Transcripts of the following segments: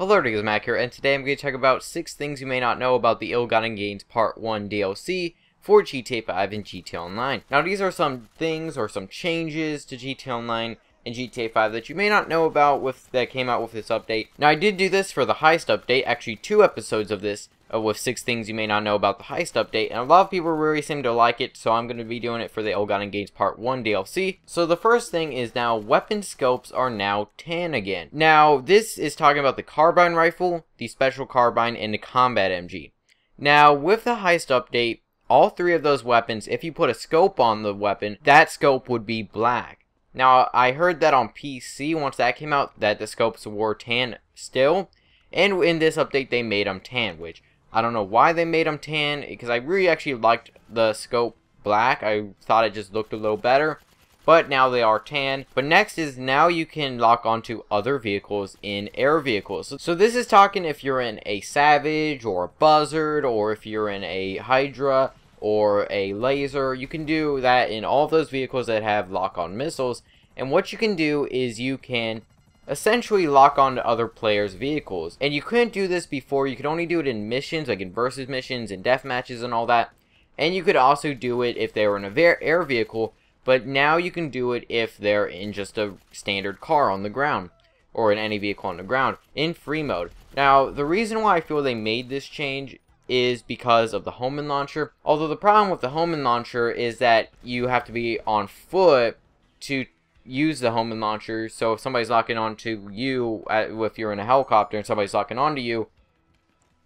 Hello, it is Mac here, and today I'm going to talk about 6 things you may not know about the Ill-Gotten Gains Part 1 DLC for GTA 5 and GTA Online. Now, these are some things or some changes to GTA Online and GTA 5 that you may not know about that came out with this update. Now, I did do this for the Heist update, actually 2 episodes of this, with 6 things you may not know about the Heist update, and a lot of people really seem to like it, so I'm going to be doing it for the Ill-Gotten Gains Part 1 DLC. So the first thing is now weapon scopes are now tan again. Now, this is talking about the carbine rifle, the special carbine, and the combat MG. Now, with the Heist update, all 3 of those weapons, if you put a scope on the weapon, that scope would be black. Now, I heard that on PC, once that came out, that the scopes were tan still, and in this update they made them tan, which I don't know why they made them tan, because I really actually liked the scope black. I thought it just looked a little better, but now they are tan. But next is now you can lock onto other vehicles in air vehicles. So this is talking if you're in a Savage or a Buzzard, or if you're in a Hydra or a Laser. You can do that in all those vehicles that have lock-on missiles. And what you can do is you can essentially lock on to other players' vehicles. And you couldn't do this before. You could only do it in missions, like in versus missions and death matches and all that. And you could also do it if they were in a air vehicle, but now you can do it if they're in just a standard car on the ground, or in any vehicle on the ground, in free mode. Now, the reason why I feel they made this change is because of the homing launcher. Although the problem with the homing launcher is that you have to be on foot to use the homing launcher, so if somebody's locking onto you, if you're in a helicopter and somebody's locking onto you,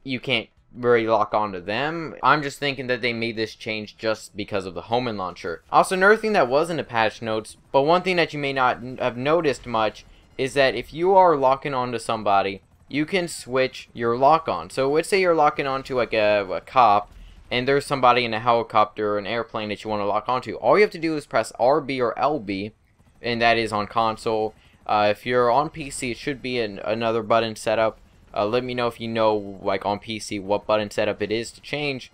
you can't really lock onto them. I'm just thinking that they made this change just because of the homing launcher. Also, another thing that was in the patch notes, but one thing that you may not have noticed much, is that if you are locking onto somebody, you can switch your lock on. So let's say you're locking onto like a cop, and there's somebody in a helicopter or an airplane that you want to lock onto. All you have to do is press RB or LB, and that is on console. If you're on PC, it should be another button setup. Let me know if you know, like on PC, what button setup it is to change.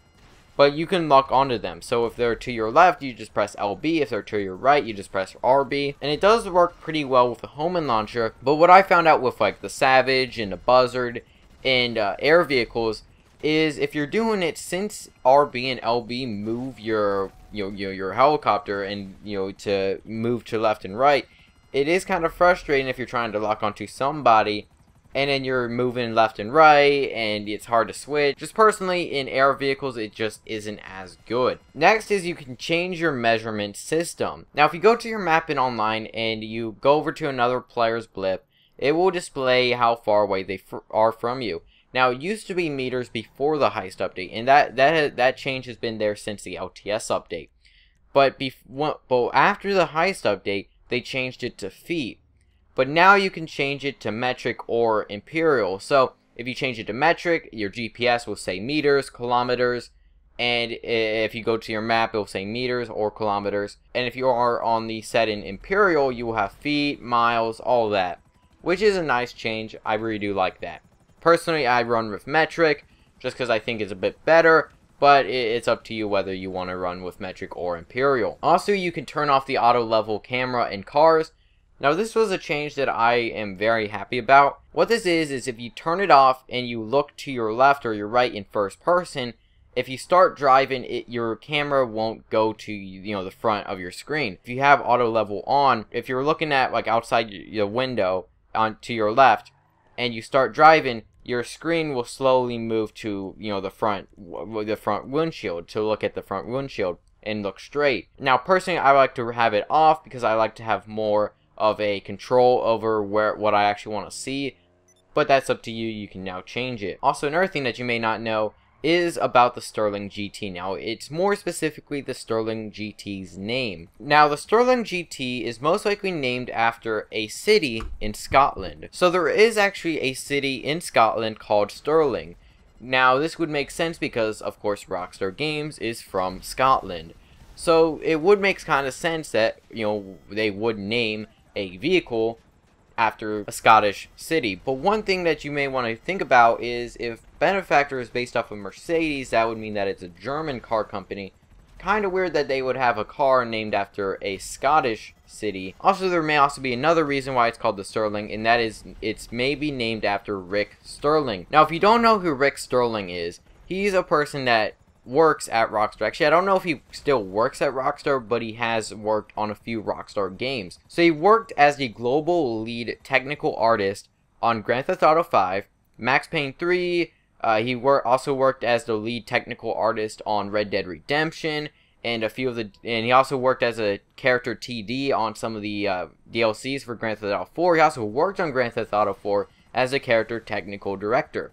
But you can lock onto them. So if they're to your left, you just press LB. If they're to your right, you just press RB. And it does work pretty well with the homing launcher. But what I found out with like the Savage and the Buzzard and air vehicles is if you're doing it, since RB and LB move your helicopter and to move to left and right, it is kind of frustrating if you're trying to lock onto somebody and then you're moving left and right and it's hard to switch. Just personally, in air vehicles, it just isn't as good. Next is you can change your measurement system. Now, if you go to your map in online and you go over to another player's blip, it will display how far away they are from you. Now, it used to be meters before the Heist update, and that change has been there since the LTS update. But after the Heist update, they changed it to feet. But now you can change it to metric or imperial. So if you change it to metric, your GPS will say meters, kilometers, and if you go to your map, it will say meters or kilometers. And if you are on the set in imperial, you will have feet, miles, all that, which is a nice change. I really do like that. Personally, I run with metric just because I think it's a bit better, but it's up to you whether you want to run with metric or imperial. Also, you can turn off the auto level camera in cars. Now, this was a change that I am very happy about. What this is if you turn it off and you look to your left or your right in first person, if you start driving, your camera won't go to the front of your screen. If you have auto level on, if you're looking at like outside your window to your left and you start driving, your screen will slowly move to the front windshield, to look at the front windshield and look straight. Now, personally, I like to have it off because I like to have more of a control over what I actually want to see, but that's up to you. You can now change it. Also, another thing that you may not know is about the Sterling GT. Now, it's more specifically the Sterling GT's name. Now, the Sterling GT is most likely named after a city in Scotland. So there is actually a city in Scotland called Stirling. Now, this would make sense because, of course, Rockstar Games is from Scotland. So it would make kind of sense that, they would name a vehicle after a Scottish city. But one thing that you may want to think about is if Benefactor is based off of Mercedes, that would mean that it's a German car company. kind of weird that they would have a car named after a Scottish city. Also, there may also be another reason why it's called the Sterling, and that is it's maybe named after Rick Sterling. Now, if you don't know who Rick Sterling is, he's a person that works at Rockstar. Actually, I don't know if he still works at Rockstar, but he has worked on a few Rockstar games. So he worked as the global lead technical artist on Grand Theft Auto 5, Max Payne 3. He also worked as the lead technical artist on Red Dead Redemption, and he also worked as a character TD on some of the DLCs for Grand Theft Auto 4. He also worked on Grand Theft Auto 4 as a character technical director.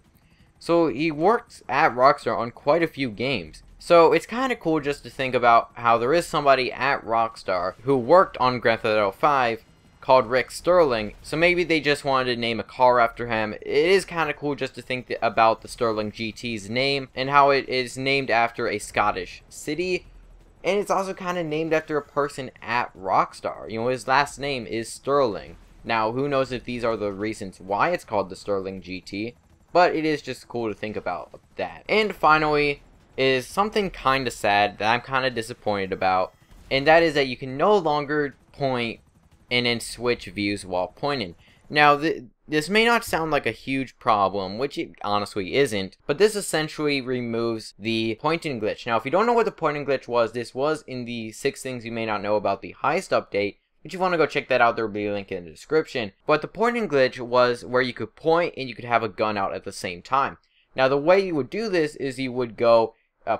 So he works at Rockstar on quite a few games. So it's kind of cool just to think about how there is somebody at Rockstar who worked on Grand Theft Auto 5 called Rick Sterling. So maybe they just wanted to name a car after him. It is kind of cool just to think about the Sterling GT's name and how it is named after a Scottish city. And it's also kind of named after a person at Rockstar. You know, his last name is Sterling. Now, who knows if these are the reasons why it's called the Sterling GT. But it is just cool to think about that. And finally, is something kind of sad that I'm kind of disappointed about. And that is that you can no longer point and then switch views while pointing. Now, this may not sound like a huge problem, which it honestly isn't. But this essentially removes the pointing glitch. Now, if you don't know what the pointing glitch was, this was in the 6 things you may not know about the heist update. If you want to go check that out, there will be a link in the description. But the pointing glitch was where you could point and you could have a gun out at the same time. Now, the way you would do this is you would go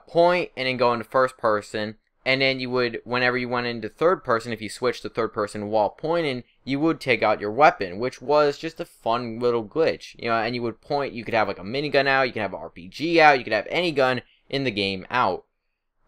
point and then go into first person. And then you would, whenever you went into third person, if you switched to third person while pointing, you would take out your weapon, which was just a fun little glitch. You know, and you would point, you could have like a minigun out, you could have an RPG out, you could have any gun in the game out.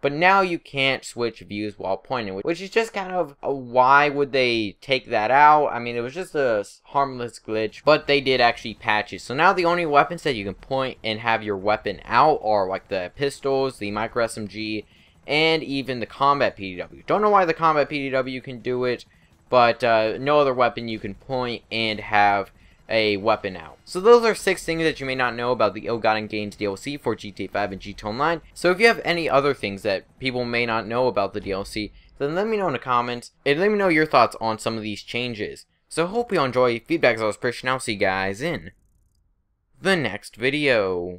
But now you can't switch views while pointing, which is just kind of why would they take that out? I mean, it was just a harmless glitch, but they did actually patch it. So now the only weapons that you can point and have your weapon out are like the pistols, the micro SMG, and even the combat PDW. Don't know why the combat PDW can do it, but no other weapon you can point and have a weapon out. So those are 6 things that you may not know about the Ill-Gotten Gains DLC for GTA 5 and GTA Online. So if you have any other things that people may not know about the DLC, then let me know in the comments, and let me know your thoughts on some of these changes. So hope you enjoy. Feedback is always appreciated, and I'll see you guys in the next video.